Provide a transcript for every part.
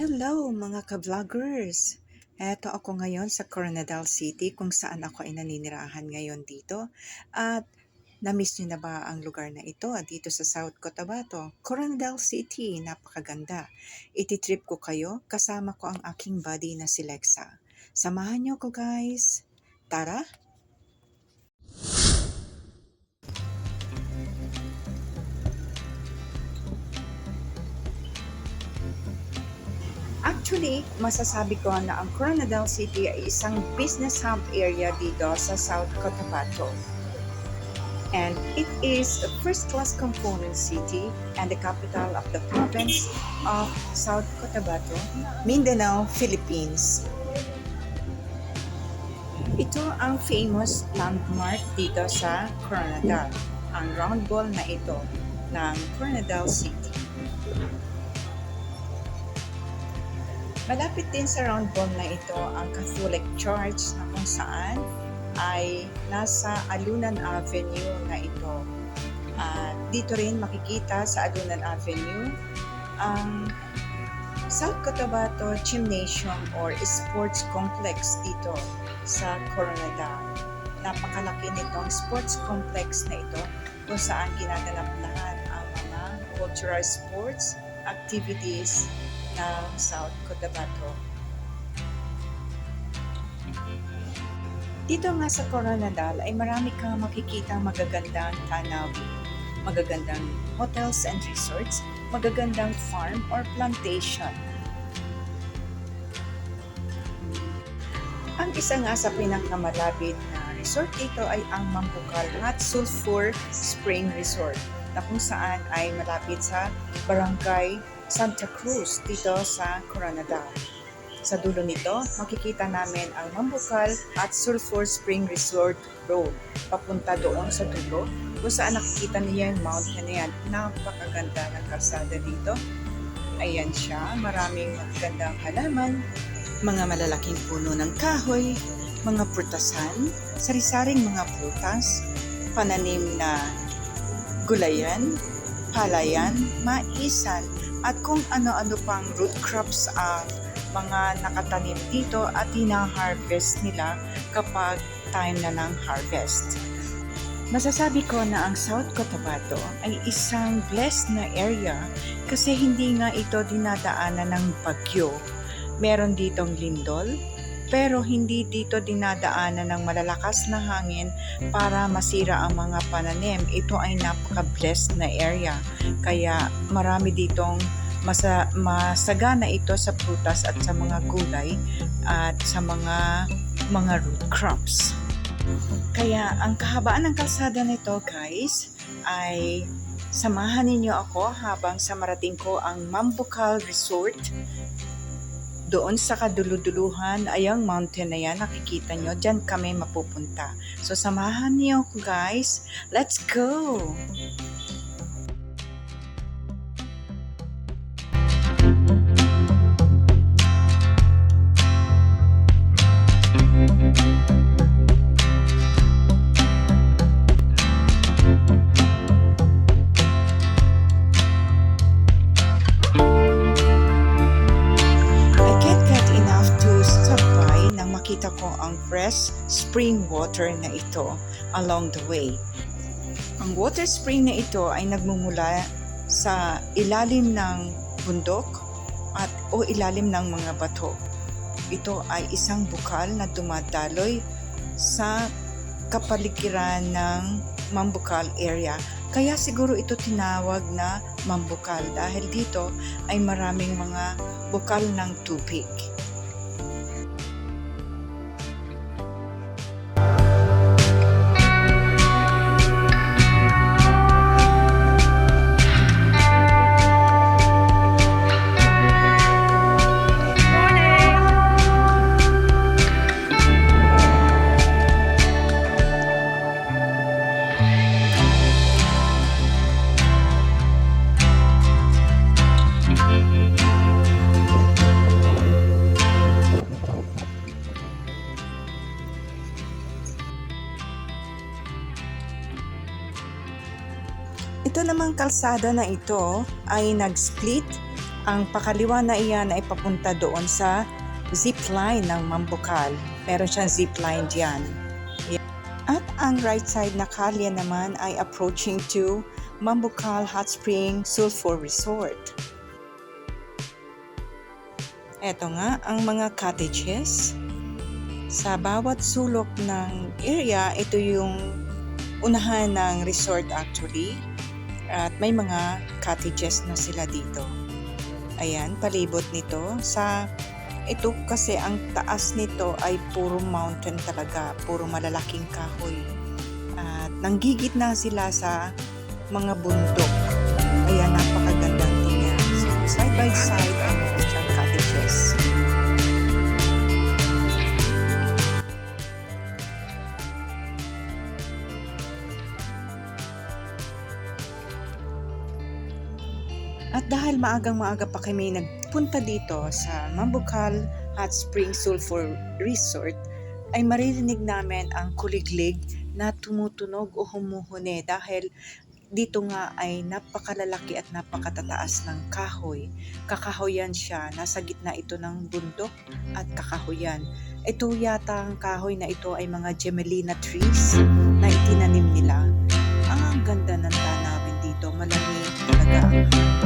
Hello mga ka-vloggers! Eto ako ngayon sa Coronadal City kung saan ako ay naninirahan ngayon dito. At na-miss niyo na ba ang lugar na ito dito sa South Cotabato? Coronadal City, napakaganda. Ititrip ko kayo kasama ko ang aking buddy na si Lexa. Samahan niyo ko guys! Tara! Actually, masasabi ko na ang Coronadal City ay isang business hub area dito sa South Cotabato. And it is a first-class component city and the capital of the province of South Cotabato, Mindanao, Philippines. Ito ang famous landmark dito sa Coronadal, ang round ball na ito ng Coronadal City. Malapit din sa round ball na ito ang Catholic Church na kung saan ay nasa Alunan Avenue na ito. Dito rin makikita sa Alunan Avenue ang South Cotabato Gymnasium or Sports Complex dito sa Coronadal. Napakalaki nitong sports complex na ito kung saan ginaganap lahat ang mga cultural sports activities ng South Cotabato. Dito nga sa Coronadal ay marami kang makikita magagandang tanawin, magagandang hotels and resorts, magagandang farm or plantation. Ang isa nga sa pinakamalapit na resort dito ay ang Mambukal Hot Sulphur Spring Resort na kung saan ay malapit sa Barangay Santa Cruz dito sa Coronadal. Sa dulo nito, makikita namin ang Mambukal at Sulphur Spring Resort Road. Papunta doon sa dulo, kung saan nakikita niya yung mountain na yan. Napakaganda ng kalsada dito. Ayan siya, maraming magandang halaman, mga malalaking puno ng kahoy, mga prutasan, sari-saring mga prutas, pananim na gulayan, palayan, maisan, at kung ano-ano pang root crops ang mga nakatanim dito at hina-harvest nila kapag time na ng harvest. Masasabi ko na ang South Cotabato ay isang blessed na area kasi hindi nga ito dinadaanan ng bagyo. Meron ditong lindol, pero hindi dito dinadaanan ng malalakas na hangin para masira ang mga pananim. Ito ay napaka-blessed na area. Kaya marami ditong masagana ito sa prutas at sa mga gulay at sa mga root crops. Kaya ang kahabaan ng kalsada nito guys ay samahan ninyo ako habang sa marating ko ang Mambukal Resort. Doon sa kaduluduluhan ay ang mountain na yan, nakikita nyo, dyan kami mapupunta. So samahan niyo ako guys, let's go! Makita ko ang fresh spring water na ito along the way. Ang water spring na ito ay nagmumula sa ilalim ng bundok o ilalim ng mga bato. Ito ay isang bukal na dumadaloy sa kapaligiran ng Mambukal area. Kaya siguro ito tinawag na Mambukal dahil dito ay maraming mga bukal ng tubig. Ito namang kalsada na ito ay nag-split Ang pakaliwa na iyan ay papunta doon sa zipline ng Mambucal. Meron siyang zipline diyan. At ang right side na kalye naman ay approaching to Mambucal Hot Spring Sulphur Resort. Ito nga ang mga cottages. Sa bawat sulok ng area, ito yung unahan ng resort actually. At may mga cottages na sila dito. Ayan, palibot nito. Ito kasi ang taas nito ay puro mountain talaga, puro malalaking kahoy. At nanggigitna sila sa mga bundok. Kaya napakagandang tingnan. So, side by side ang mga cottages. At dahil maagang-maaga pa kami nagpunta dito sa Mambucal Hot Spring Sulphur Resort, ay maririnig namin ang kuliglig na tumutunog o humuhuni dahil dito nga ay napakalalaki at napakatataas ng kahoy. Kakahoyan siya, nasa gitna ito ng bundok at kakahoyan. Ito yata ang kahoy na ito ay mga Gemelina trees na itinanim nila. Ang ganda ng tanawin dito, malamig talaga ang hangin.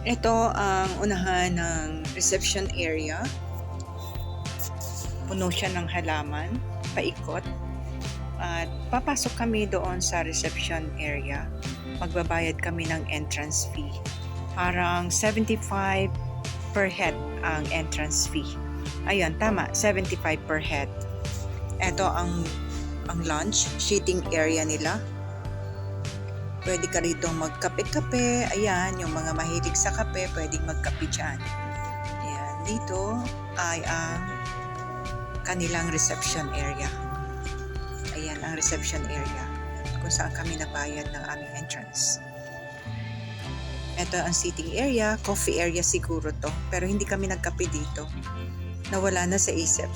Ito ang unahan ng reception area. Puno siya ng halaman, paikot. At papasok kami doon sa reception area. Magbabayad kami ng entrance fee. Parang 75 per head ang entrance fee. Ayun, tama, 75 per head. Ito ang lunch, seating area nila. Pwede ka rito magkape-kape. Ayan, yung mga mahilig sa kape, pwedeng magkape dyan. Ayan, dito ay ang kanilang reception area. Ayan, ang reception area kung saan kami nabayad ng aming entrance. Ito ang seating area, coffee area siguro to. Pero hindi kami nagkape dito. Nawala na sa isip.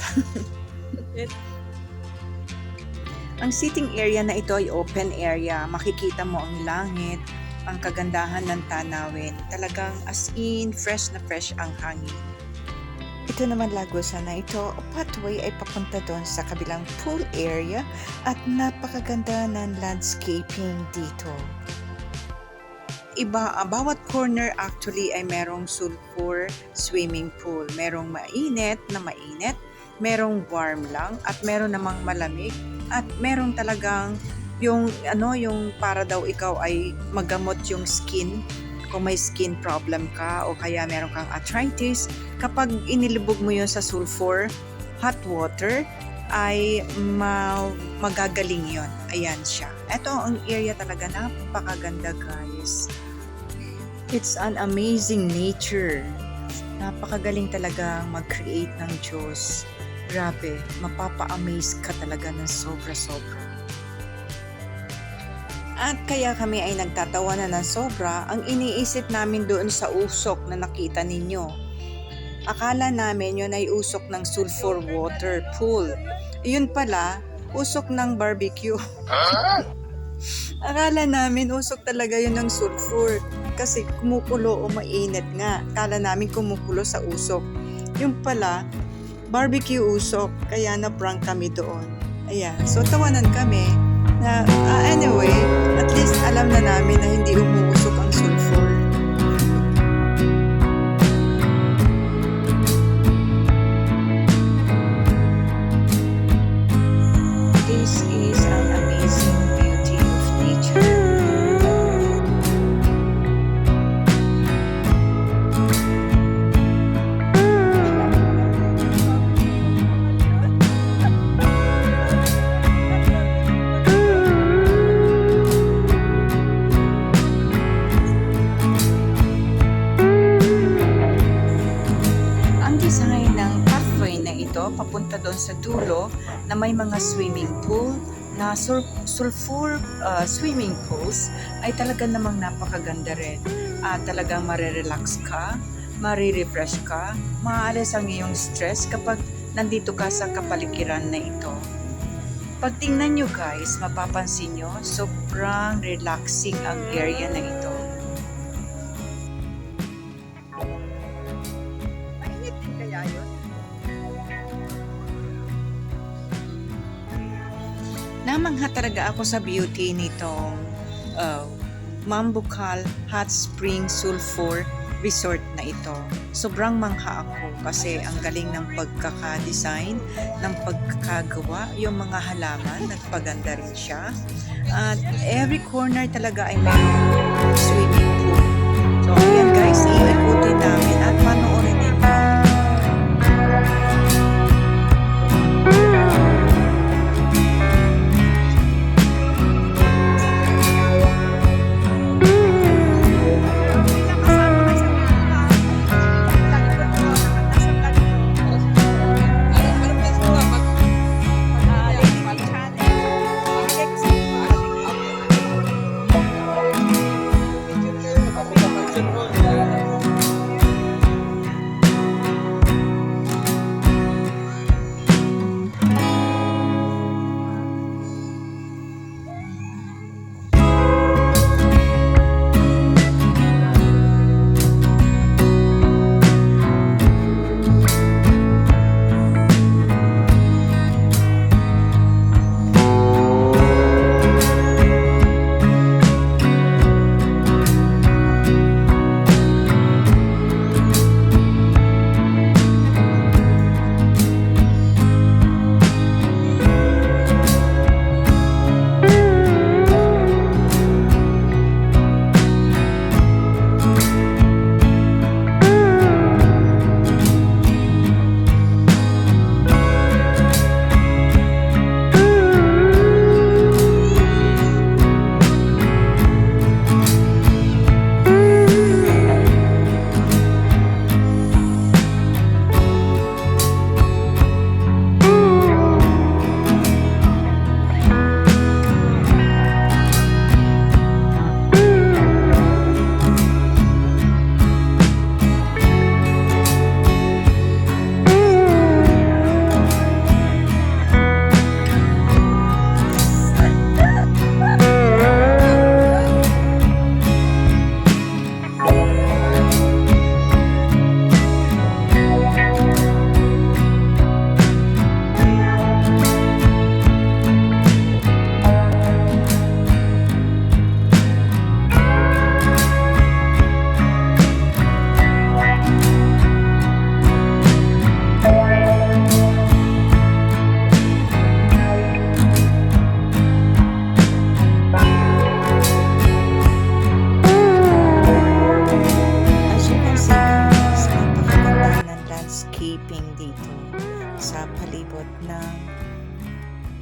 Ang seating area na ito ay open area. Makikita mo ang langit, ang kagandahan ng tanawin. Talagang as in, fresh na fresh ang hangin. Ito naman Lagosa na ito, pathway ay papunta doon sa kabilang pool area at napakaganda ng landscaping dito. Bawat corner actually ay merong sulphur swimming pool. Merong mainit na mainit, merong warm lang, at meron namang malamig. At meron talagang yung para daw ikaw ay magamot yung skin kung may skin problem ka o kaya meron kang arthritis. Kapag inilubog mo yun sa sulphur hot water ay magagaling yun. Ayan siya. Ito ang area talaga, napakaganda guys. It's an amazing nature. Napakagaling talaga mag-create ng Diyos. Grabe, mapapa-amaze ka talaga ng sobra-sobra. At kaya kami ay nagtatawanan ng sobra. Ang iniisip namin doon sa usok na nakita ninyo. Akala namin yun ay usok ng sulphur water pool. Yun pala, usok ng barbecue. Akala namin usok talaga yun ng sulphur. Kasi kumukulo o mainit nga. Akala namin kumukulo sa usok. Yung pala, barbecue usok, kaya na-prank kami doon. Ayan, so tawanan kami na anyway, at least alam na namin na hindi umuusok ang sulphur. This is an amazing beauty of nature. design ng pathway na ito papunta doon sa dulo na may mga swimming pool na sulfur swimming pools ay talaga namang napakaganda rin. Talagang marirelax ka, marirefresh ka, maaalis ang iyong stress kapag nandito ka sa kapaligiran na ito. Pag tingnan nyo guys, mapapansin nyo, sobrang relaxing ang area na ito. Mainit din kaya yun? Namangha talaga ako sa beauty nitong Mambucal Hot Spring Sulfur Resort na ito. Sobrang mangha ako kasi ang galing ng pagkaka-design, ng pagkakagawa, yung mga halaman, nagpaganda rin siya. At every corner talaga ay may swimming pool. So ayan guys, iikutin namin at panoorin ninyo.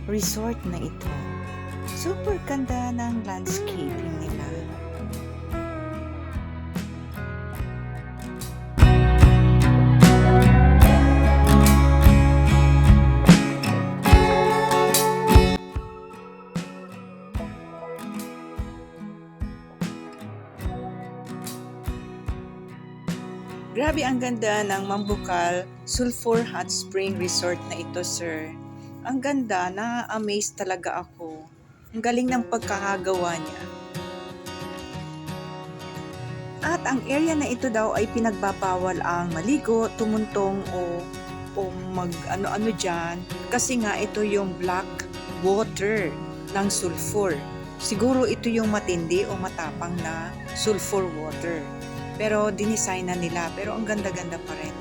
Resort na ito. Super ganda ng landscaping nila. Grabe ang ganda ng Mambucal Sulfur Hot Spring Resort na ito, sir. Ang ganda, na-amaze talaga ako. Ang galing ng pagkakagawa niya. At ang area na ito daw ay pinagbabawal ang maligo, tumuntong o mag ano-ano dyan. Kasi nga ito yung black water ng sulfur. Siguro ito yung matindi o matapang na sulfur water. Pero dinisign na nila. Pero ang ganda-ganda pa rin.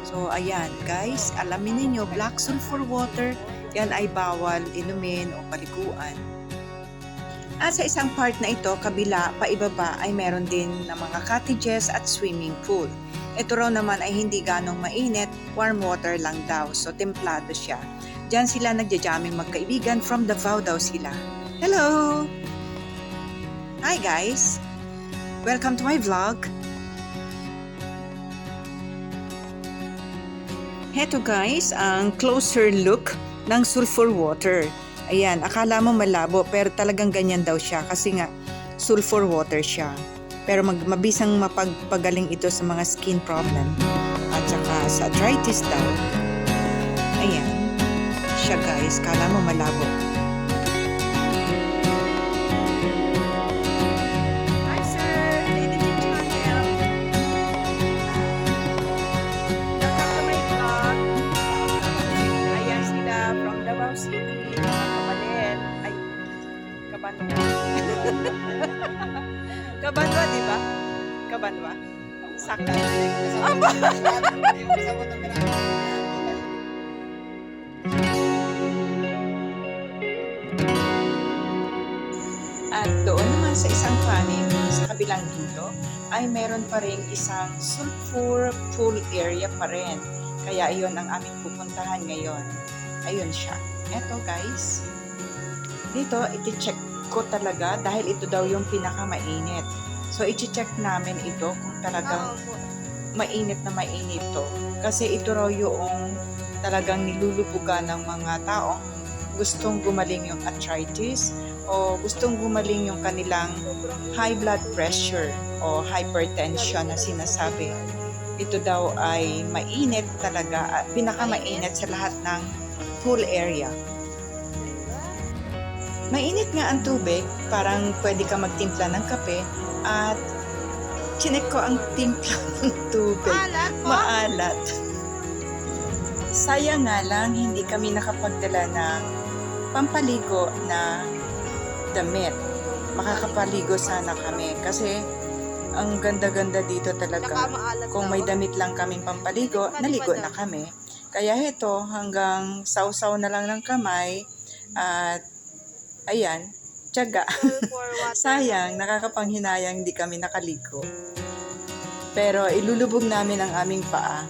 So, ayan guys, alamin niyo black sulfur water, yan ay bawal inumin o paliguan. At sa isang part na ito, kabila, paibaba, ay meron din na mga cottages at swimming pool. Ito raw naman ay hindi ganong mainit, warm water lang daw, so templado siya. Diyan sila nagja-jamming magkaibigan, from Davao daw sila. Hello! Hi guys! Welcome to my vlog! Heto guys, ang closer look ng sulfur water. Ayan, akala mo malabo pero talagang ganyan daw siya kasi nga sulfur water siya. Pero mabisang mapagpagaling ito sa mga skin problem at saka sa arthritis daw. Ayan, siya guys, akala mo malabo. Hi sir, ladies and channel. Welcome to my vlog. Ayan sila from Davao City, mga kapatid. Ay, Kabanwa. Kabanwa, di ba? Kabanwa. Sakto. Aba! At doon naman sa isang panig, sa kabilang dulo, ay meron pa rin isang sulfur pool area pa rin. Kaya iyon ang aming pupuntahan ngayon. Ayun siya. Eto guys. Dito, iti-check ko talaga dahil ito daw yung pinakamainit. So, iti-check namin ito kung talagang mainit na mainit to. Kasi ito raw yung talagang nilulubugan ng mga tao gustong gumaling yung arthritis o gustong gumaling yung kanilang high blood pressure o hypertension na sinasabi. Ito daw ay mainit talaga, pinakamainit sa lahat ng pool area. Mainit nga ang tubig, parang pwede ka magtimpla ng kape at chinek ko ang timpla ng tubig. Maalat. Sayang nga lang, hindi kami nakapagdala ng pampaligo na damit. Makakapaligo sana kami kasi ang ganda-ganda dito talaga. Kung may damit lang kaming pampaligo, naligo na kami. Kaya heto, hanggang sausaw na lang ng kamay at ayan, tiyaga. Sayang, nakakapanghinayang hindi kami nakaligo. Pero ilulubog namin ang aming paa.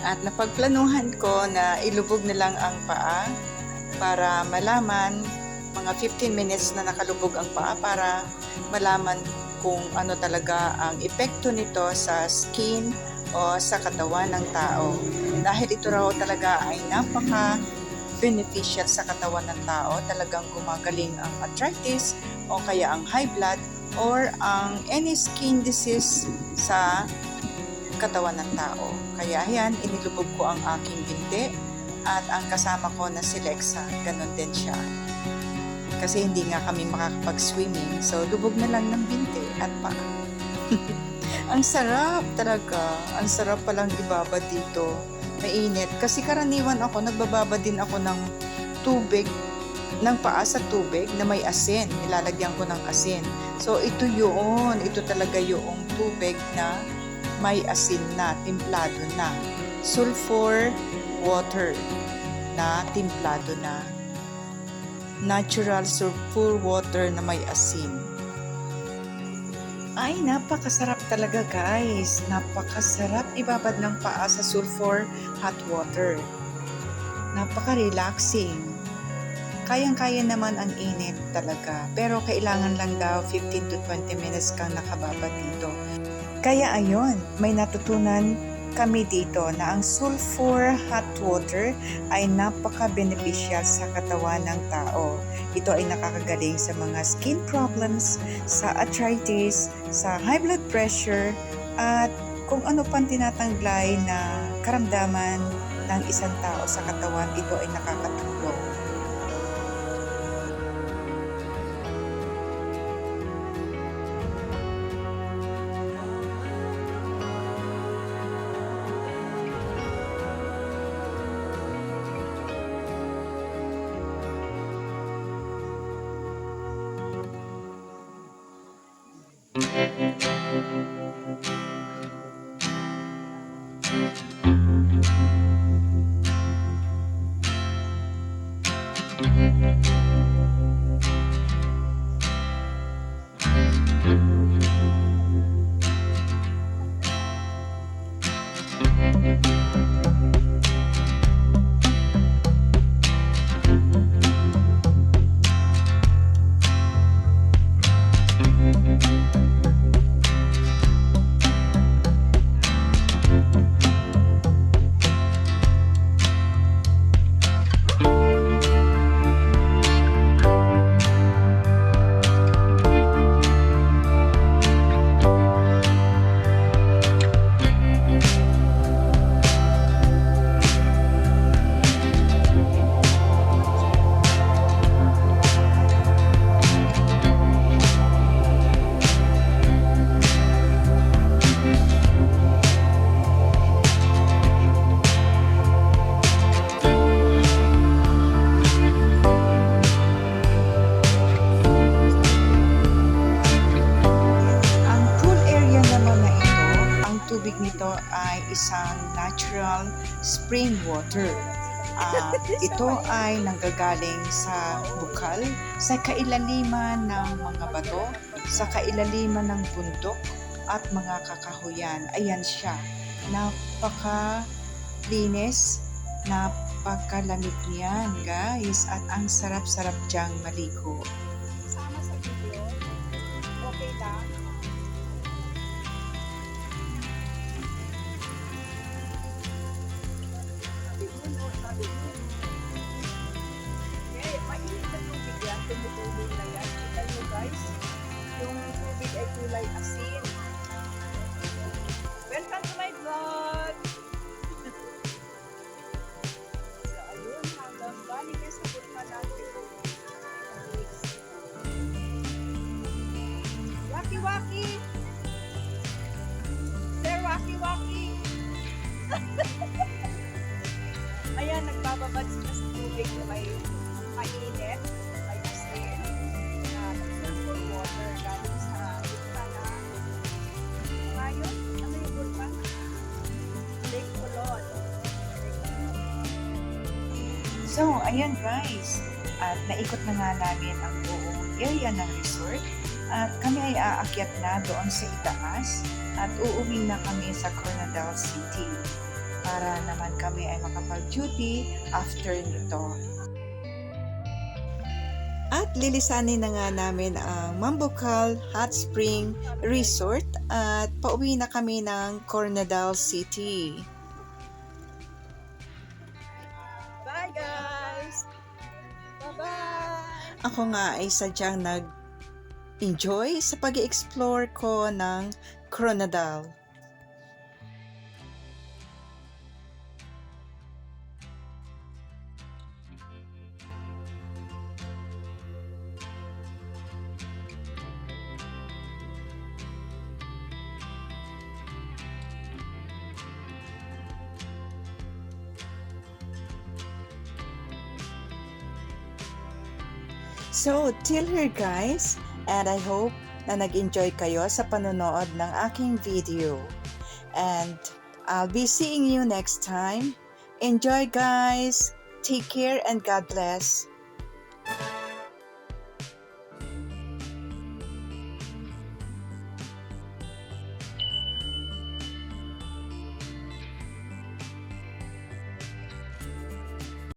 At napagplanuhan ko na ilubog na lang ang paa para malaman, mga 15 minutes na nakalubog ang paa para malaman kung ano talaga ang epekto nito sa skin o sa katawan ng tao. Dahil ito raw talaga ay napaka-beneficial sa katawan ng tao, talagang gumagaling ang arthritis o kaya ang high blood or ang any skin disease sa katawan ng tao. Kaya yan, inilubog ko ang aking binti at ang kasama ko na si Lexa, ganun din siya. Kasi hindi nga kami makakapag-swimming, so lubog na lang ng binti at paa. Ang sarap talaga. Ang sarap palang ibabad dito. Mainit. Kasi karaniwan ako, nagbababa din ako ng tubig, ng paa sa tubig na may asin. Nilalagyan ko ng asin. So ito yun. Ito talaga yung tubig na may asin na, timplado na. Sulfur water na timplado na. Natural sulfur water na may asin. Ay, napakasarap talaga guys. Napakasarap ibabad ng paa sa sulfur hot water. Napaka-relaxing. Kayang-kaya naman ang init talaga. Pero kailangan lang daw 15 to 20 minutes kang nakababad dito. Kaya ayun, may natutunan kami dito na ang sulfur hot water ay napaka-beneficial sa katawan ng tao. Ito ay nakakagaling sa mga skin problems, sa arthritis, sa high blood pressure, at kung ano pang tinatanglay na karamdaman ng isang tao sa katawan, ito ay nakakatulong. isang natural spring water. Ito ay nanggagaling sa bukal, sa kailaliman ng mga bato, sa kailaliman ng bundok at mga kakahuyan. Ayan siya. Napakalinis, napakalamig niyan, guys. At ang sarap-sarap diyang maligo. Sama sa video. Okay lang. Okay, mainit na tubig yan. Tumutulong na yan. Kita nyo guys, yung tubig ay kulay asin. Welcome to my vlog! So, ayun, hanggang balik na sa bulkan natin. Waki Waki! Sir Waki Waki! Ayan, nagbababad sila sa tubig na may mainit, may asin, na sulfur water galing sa bulkan na ngayon, ano yung bulkan? Lake Colon. So, ayan guys. At naikot na nga namin ang buong area ng resort. At kami ay aakyat na doon sa itaas. At uuwi na kami sa Coronadal City. Para naman kami ay makapag-duty after nito. At lilisanin na nga namin ang Mambucal Hot Spring Resort. At pauwi na kami ng Coronadal City. Bye guys! Bye-bye! Ako nga ay sadyang nag-enjoy sa pag-explore ko ng Coronadal. So, till here guys, and I hope na nag-enjoy kayo sa panonood ng aking video. And I'll be seeing you next time. Enjoy guys! Take care and God bless!